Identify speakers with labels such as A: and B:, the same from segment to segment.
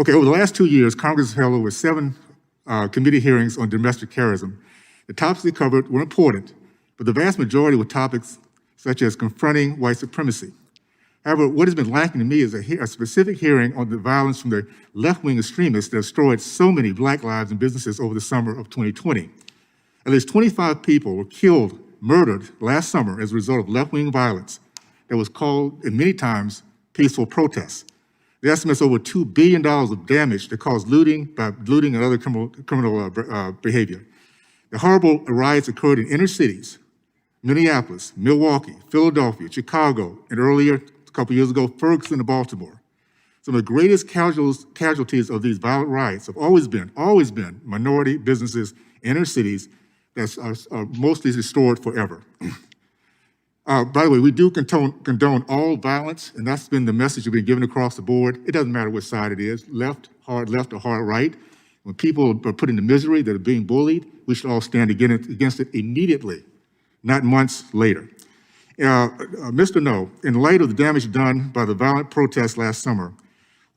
A: Okay, over the last 2 years, Congress has held over 7 committee hearings on domestic terrorism. The topics they covered were important, but the vast majority were topics such as confronting white supremacy. However, what has been lacking to me is a specific hearing on the violence from the left-wing extremists that destroyed so many Black lives and businesses over the summer of 2020. At least 25 people were killed, murdered last summer as a result of left-wing violence that was called, in many times, peaceful protests. The estimate is over $2 billion of damage that caused looting and other criminal behavior. The horrible riots occurred in inner cities, Minneapolis, Milwaukee, Philadelphia, Chicago, and earlier, a couple years ago, Ferguson and Baltimore. Some of the greatest casualties of these violent riots have always been minority businesses, inner cities that are mostly restored forever. By the way, we do condone all violence, and that's been the message we've been given across the board. It doesn't matter which side it is, hard left or hard right. When people are put into misery, that are being bullied, we should all stand against it immediately, not months later. Mr. No, in light of the damage done by the violent protests last summer,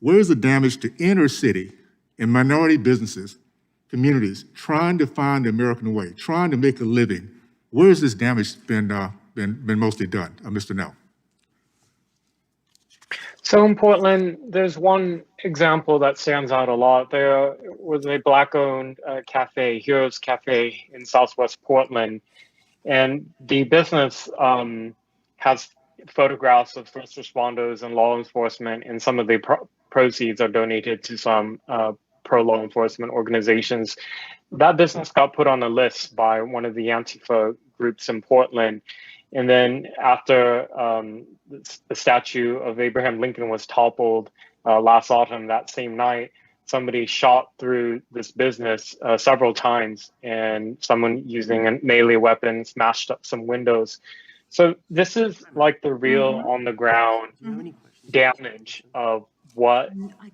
A: where is the damage to inner city and minority businesses, communities, trying to find the American way, trying to make a living? Where has this damage been mostly done, Mr. No?
B: So in Portland, there's one example that stands out a lot. There was a Black-owned cafe, Heroes Cafe in Southwest Portland, and the business has photographs of first responders and law enforcement, and some of the proceeds are donated to some pro-law enforcement organizations. That business got put on a list by one of the Antifa groups in Portland. And then after the statue of Abraham Lincoln was toppled last autumn, that same night, somebody shot through this business several times, and someone using a melee weapon smashed up some windows. So this is like the real on the ground damage of what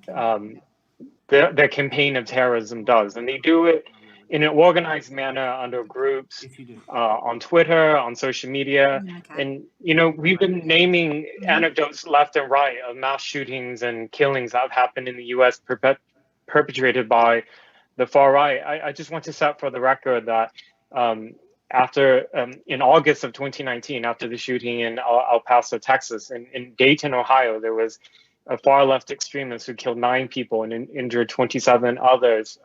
B: the campaign of terrorism does. And they do it in an organized manner under groups on Twitter, on social media. And, you know, we've been naming anecdotes left and right of mass shootings and killings that have happened in the US perpetrated by the far right. I just want to set for the record that in August of 2019, after the shooting in El Paso, Texas, in Dayton, Ohio, there was a far left extremist who killed 9 people and injured 27 others.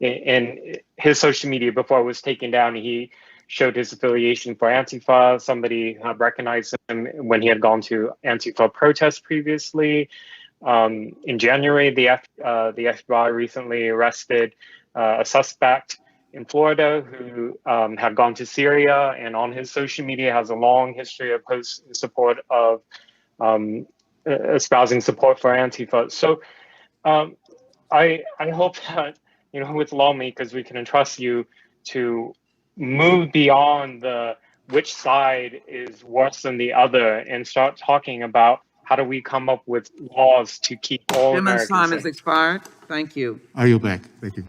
B: In his social media before it was taken down, he showed his affiliation for Antifa. Somebody had recognized him when he had gone to Antifa protests previously. In January, the FBI recently arrested a suspect in Florida who had gone to Syria, and on his social media has a long history of posts in support of espousing support for Antifa. So I hope that, you know, with lawmakers, we can entrust you to move beyond the which side is worse than the other and start talking about how do we come up with laws to keep all Americans safe.
C: Time has expired. Thank you.
A: I yield back. Thank you.